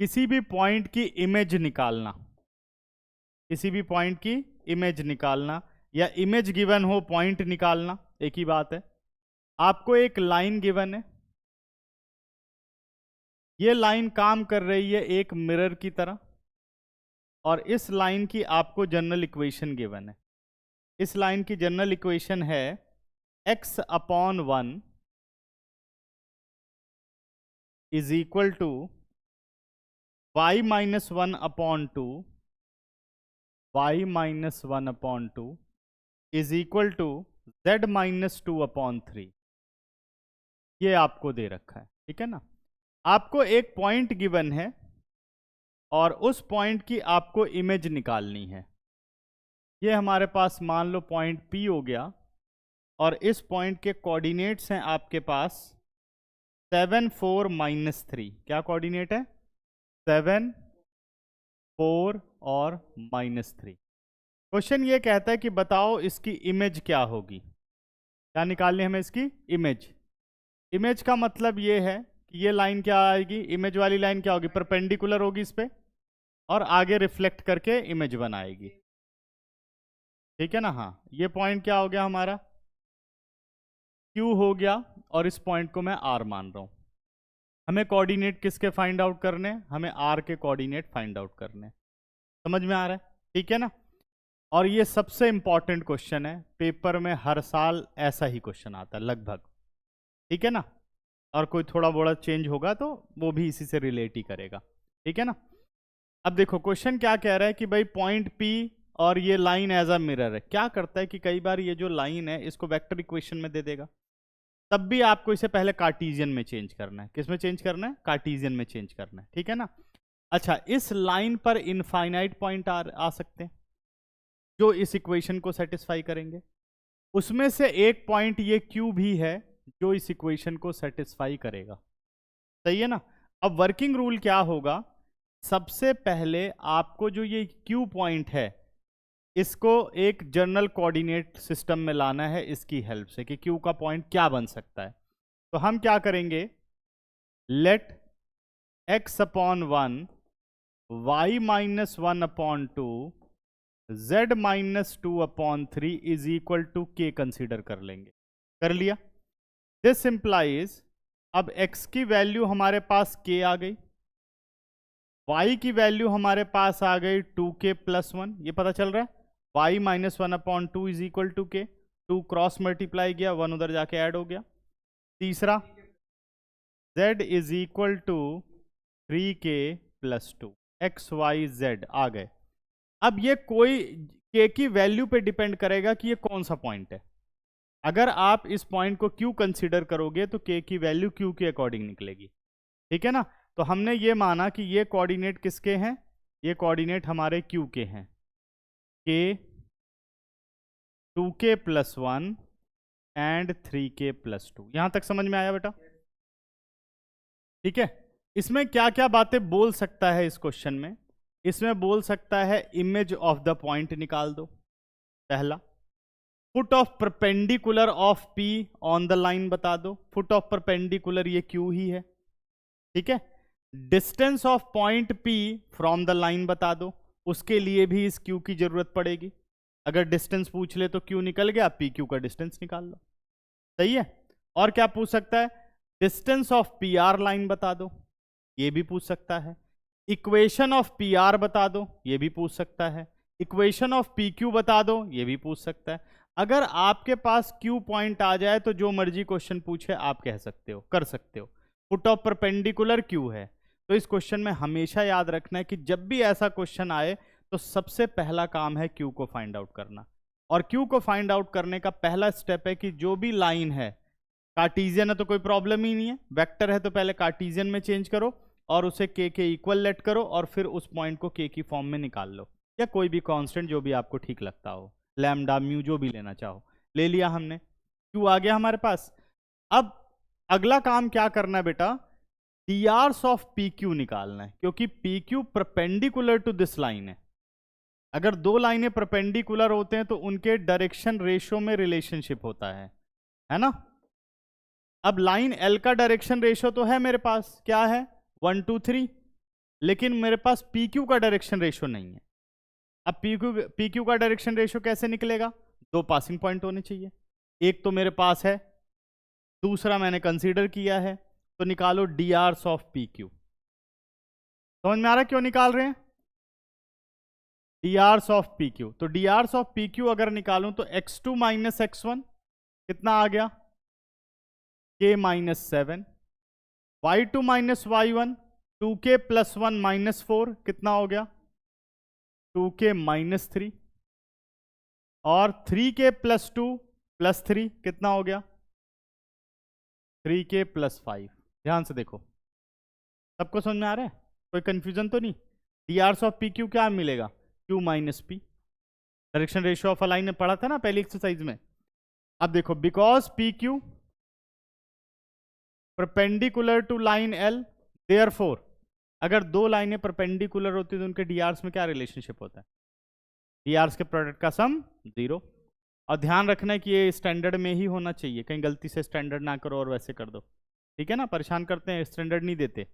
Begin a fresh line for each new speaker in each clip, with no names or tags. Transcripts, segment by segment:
किसी भी पॉइंट की इमेज निकालना, किसी भी पॉइंट की इमेज निकालना या इमेज गिवन हो पॉइंट निकालना, एक ही बात है। आपको एक लाइन गिवन है, ये लाइन काम कर रही है एक मिरर की तरह, और इस लाइन की आपको जनरल इक्वेशन गिवन है। इस लाइन की जनरल इक्वेशन है x/1 is equal to y-1/2, y-1/2 is equal to z-2/3। ये आपको दे रखा है, ठीक है ना। आपको एक पॉइंट गिवन है और उस पॉइंट की आपको इमेज निकालनी है। ये हमारे पास मान लो पॉइंट P हो गया, और इस पॉइंट के कोऑर्डिनेट्स हैं आपके पास 7, 4, -3। क्या कोऑर्डिनेट है? 7, 4 और -3। क्वेश्चन ये कहता है कि बताओ इसकी इमेज क्या होगी। क्या निकालनी है हमें? इसकी इमेज। इमेज का मतलब ये है कि ये लाइन क्या आएगी, इमेज वाली लाइन क्या होगी? परपेंडिकुलर होगी इस पे और आगे रिफ्लेक्ट करके इमेज बनाएगी, ठीक है ना। हाँ, ये पॉइंट क्या हो गया हमारा? Q हो गया, और इस पॉइंट को मैं R मान रहा हूं। हमें कोऑर्डिनेट किसके फाइंड आउट करने? हमें R के कोऑर्डिनेट फाइंड आउट करने। समझ में आ रहा है? ठीक है ना। और ये सबसे इंपॉर्टेंट क्वेश्चन है, पेपर में हर साल ऐसा ही क्वेश्चन आता है लगभग, ठीक है ना। और कोई थोड़ा बड़ा चेंज होगा तो वो भी इसी से रिलेट ही करेगा, ठीक है ना। अब देखो क्वेश्चन क्या कह रहा है कि भाई पॉइंट P और ये लाइन एज अ मिरर है। क्या करता है कि कई बार ये जो लाइन है इसको वेक्टर इक्वेशन में दे देगा, तब भी आपको इसे पहले कार्टीजियन में चेंज करना है। किस में चेंज करना है? कार्टीजियन में चेंज करना है, ठीक है ना। अच्छा, इस लाइन पर इनफाइनाइट पॉइंट आ सकते हैं जो इस इक्वेशन को सेटिस्फाई करेंगे। उसमें से एक पॉइंट ये Q भी है जो इस इक्वेशन को सेटिस्फाई करेगा, सही है ना। अब वर्किंग रूल क्या होगा? सबसे पहले आपको जो ये Q पॉइंट है इसको एक जनरल कोऑर्डिनेट सिस्टम में लाना है इसकी हेल्प से, कि Q का पॉइंट क्या बन सकता है। तो हम क्या करेंगे? Let x/1 y-1/2 z-2/3 is equal to K consider कर लेंगे। कर लिया। दिस इंप्लाइज, अब x की वैल्यू हमारे पास K आ गई, y की वैल्यू हमारे पास आ गई 2K+1। ये पता चल रहा है y-1/2 is equal to K। 2 cross multiply किया, 1 उधर जाके ऐड हो गया। तीसरा z is equal to 3K+2, x y z आ गए। अब ये कोई K की वैल्यू पे डिपेंड करेगा कि ये कौन सा पॉइंट है। अगर आप इस पॉइंट को Q कंसीडर करोगे तो K की वैल्यू Q के अकॉर्डिंग निकलेगी, ठीक है ना। तो हमने ये माना कि ये कोऑर्डिनेट किसके हैं? ये कोऑर्डिनेट हमारे Q के हैं। K 2K+1 and 3K+2। यहां तक समझ में आया बेटा? ठीक है। इसमें क्या क्या बातें बोल सकता है इस क्वेश्चन में? इसमें बोल सकता है इमेज ऑफ द पॉइंट निकाल दो, पहला। Foot of perpendicular of P on the line बता दो। फुट ऑफ परपेंडिकुलर ये Q ही है, ठीक है। Distance of point P from the line बता दो, उसके लिए भी इस Q की जरूरत पड़ेगी। अगर डिस्टेंस पूछ ले तो Q निकल गया, PQ का डिस्टेंस निकाल लो, सही है। और क्या पूछ सकता है? डिस्टेंस ऑफ PR लाइन बता दो, ये भी पूछ सकता है। इक्वेशन ऑफ PR बता दो, ये भी पूछ सकता है। इक्वेशन ऑफ PQ बता दो, ये भी पूछ सकता है। अगर आपके पास Q पॉइंट आ जाए तो जो मर्जी क्वेश्चन पूछे आप कह सकते हो, कर सकते हो। फुट ऑफ परपेंडिकुलर Q है। तो इस क्वेश्चन में हमेशा याद रखना है कि जब भी ऐसा क्वेश्चन आए तो सबसे पहला काम है Q को फाइंड आउट करना। और Q को फाइंड आउट करने का पहला स्टेप है कि जो भी लाइन है, कार्टीजियन है तो कोई प्रॉब्लम ही नहीं है, वेक्टर है तो पहले कार्टीजियन में चेंज करो और उसे K के इक्वल लेट करो, और फिर उस पॉइंट को K की फॉर्म में निकाल लो, या कोई भी कांस्टेंट जो भी आपको ठीक लगता हो, लैम्डा म्यू जो भी लेना चाहो। ले लिया हमने, Q आ गया हमारे पास। अब अगला काम क्या करना है बेटा? DRs ऑफ PQ निकालना है, क्योंकि PQ perpendicular to this line है। अगर दो लाइनें परपेंडिकुलर होते हैं तो उनके डायरेक्शन रेशियो में रिलेशनशिप होता है ना। अब लाइन L का डायरेक्शन रेशियो तो है मेरे पास, क्या है? 1 2 3। लेकिन मेरे पास पी क्यू का डायरेक्शन रेशियो नहीं है। अब पी क्यू का डायरेक्शन रेशियो कैसे निकलेगा? 2 पासिंग पॉइंट होने चाहिए, एक तो मेरे पास है, दूसरा मैंने कंसीडर किया है, तो निकालो D hours of P Q. समझ में आ रहा क्यों निकाल रहे हैं? D hours of P Q, तो D hours of P Q अगर निकालूं तो x2 माइनस x1 कितना आ गया? k minus 7, y2 minus y1 2k plus 1 minus 4 कितना हो गया? 2k माइनस 3, और 3k प्लस 2 प्लस 3 कितना हो गया? 3k plus 5। ध्यान से देखो, सबको समझ में आ रहा है? कोई कंफ्यूजन तो नहीं? D hours of P Q क्या मिलेगा? q minus P, direction ratio of a line में पढ़ा था ना पहली एक्सरसाइज में। अब देखो, because P Q perpendicular to line L, therefore अगर दो लाइनें परपेंडिकुलर होती तो उनके डी आर्स में क्या रिलेशनशिप होता है? डी आर्स के प्रोडक्ट का सम 0। और ध्यान रखना है कि ये स्टैंडर्ड में ही होना चाहिए, कहीं गलती से स्टैंडर्ड ना करो और वैसे कर दो, ठीक है ना? परेशान करते हैं, स्टैंडर्ड नहीं देते,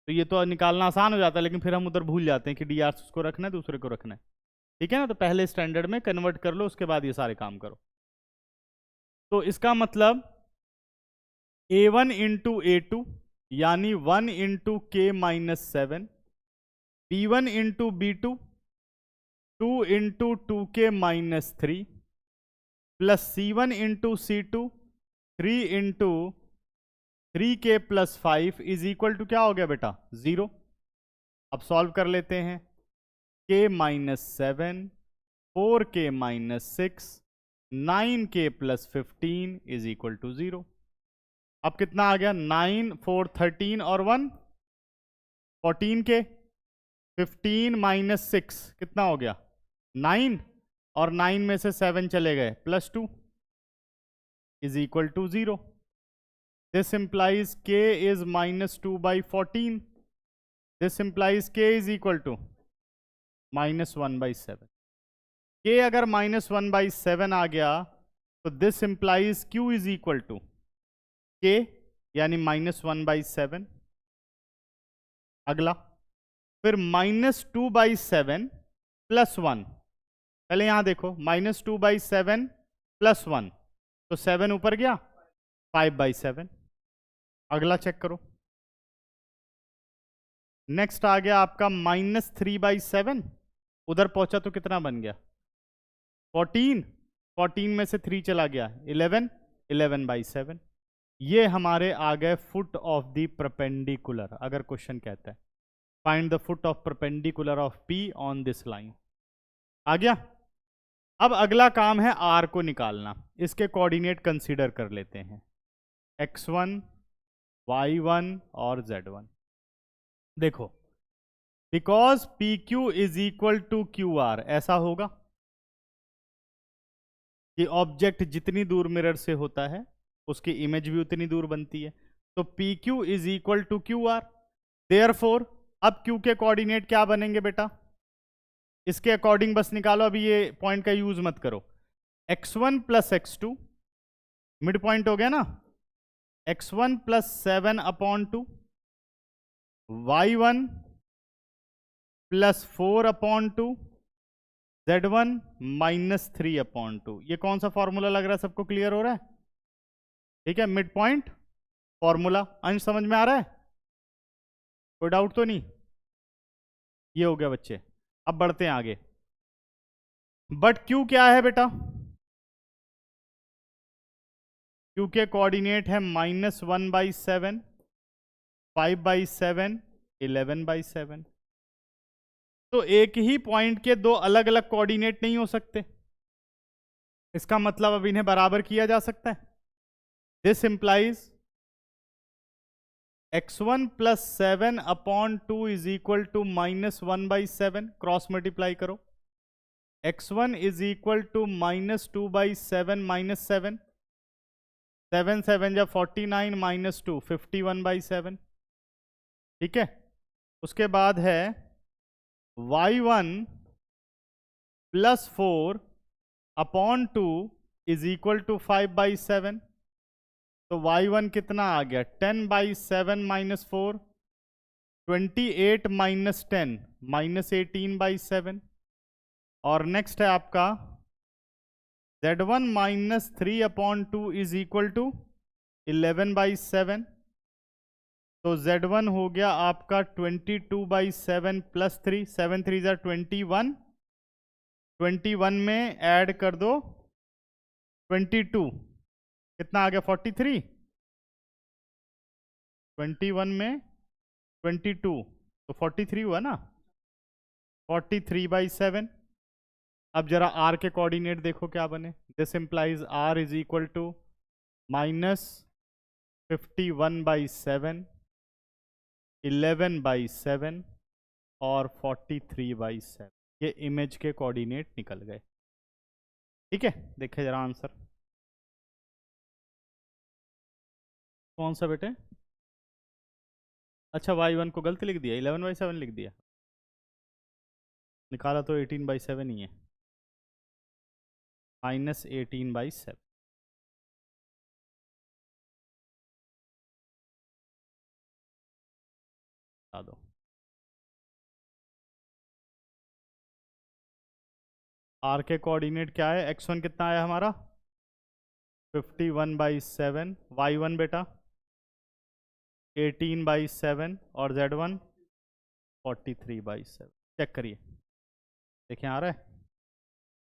तो ये तो निकालना आसान हो जाता है, लेकिन फिर हम उधर भूल जाते हैं कि डी आर्स उसको रखना है, दूसरे को रखना है, ठीक है ना? तो पहले स्टैंडर्ड में कन्वर्ट कर लो, उसके बाद ये सारे काम करो। तो इसका मतलब a1 इंटू a2 यानी 1 into k minus 7, b1 into b2 2 into 2k minus 3, plus c1 into c2 3 into 3k plus 5 is equal to क्या हो गया बेटा? 0। अब सॉल्व कर लेते हैं। k minus 7, 4k minus 6, 9k plus 15 is equal to 0। अब कितना आ गया? 9 4 13 और 1 14k, 15 माइनस 6 कितना हो गया? 9, और 9 में से 7 चले गए, plus 2 is equal to 0। This implies k is minus 2 by 14, this implies k is equal to minus 1 by 7। k अगर माइनस 1 बाई 7 आ गया तो this implies q is equal to k यानी माइनस 1 बाई 7। अगला फिर माइनस 2 बाई 7 प्लस 1, पहले यहां देखो, माइनस 2 बाई 7 प्लस 1, तो 7 ऊपर गया, 5 बाई 7। अगला चेक करो, नेक्स्ट आ गया आपका माइनस 3 बाई 7, उधर पहुंचा तो कितना बन गया? 14, 14 में से 3 चला गया, 11, 11 बाई 7। ये हमारे आ गए फुट ऑफ द परपेंडिकुलर। अगर क्वेश्चन कहता है find the foot of perpendicular of P on this line, आ गया। अब अगला काम है R को निकालना। इसके कोऑर्डिनेट कंसीडर कर लेते हैं, x1, y1 और z1। देखो, because PQ is equal to QR, ऐसा होगा कि ऑब्जेक्ट जितनी दूर मिरर से होता है उसकी इमेज भी उतनी दूर बनती है, तो PQ is equal to QR। Therefore अब Q के कोऑर्डिनेट क्या बनेंगे बेटा? इसके अकॉर्डिंग बस निकालो, अभी ये पॉइंट का यूज मत करो। x1 plus x2 mid point हो गया ना, x1 plus 7 upon 2, y1 plus 4 upon 2, z1 minus 3 upon 2। ये कौन सा फॉर्मूला लग रहा है? सबको क्लियर हो रहा है? ठीक है, मिड पॉइंट फॉर्मूला। अंश समझ में आ रहा है? कोई डाउट तो नहीं? ये हो गया बच्चे। अब बढ़ते हैं आगे। बट Q क्या है बेटा? Q के कोऑर्डिनेट है माइनस 1 बाई 7, 5 बाई 7, 11 बाई 7। तो एक ही पॉइंट के दो अलग अलग कोऑर्डिनेट नहीं हो सकते, इसका मतलब अब इन्हें बराबर किया जा सकता है। This implies x1 plus 7 upon 2 is equal to minus 1 by 7, cross multiply करो, x1 is equal to minus 2 by 7 minus 7, 7 7 जा 49 माइनस 2 51 बाई 7। ठीक है, उसके बाद है y1 plus 4 upon 2 is equal to 5 by 7, तो y1 कितना आ गया? 10 बाई 7 माइनस 4, 28 माइनस 10 -18/7। और नेक्स्ट है आपका Z1 minus 3/2 is equal to 11/7। तो Z1 हो गया आपका 22/7 प्लस 3, 7 3 ज़ा 21, 21 में ऐड कर दो 22, कितना आ गया 43, 21 में 22 तो 43 हुआ ना, 43/7। अब जरा r के कोऑर्डिनेट देखो क्या बने। This implies r is equal to -51/7, 11/7 और 43/7। ये इमेज के कोऑर्डिनेट निकल गए। ठीक है, देखिए जरा आंसर कौन सा बेटे। अच्छा y1 को गलत लिख दिया, 11/7 लिख दिया, निकाला तो 18/7 ही है, -18/7। बता दो r के कोऑर्डिनेट क्या है। x1 कितना आया हमारा 51/7, y1 बेटा 18/7 और Z1 43/7। चेक करिए, देखें आ रहा है।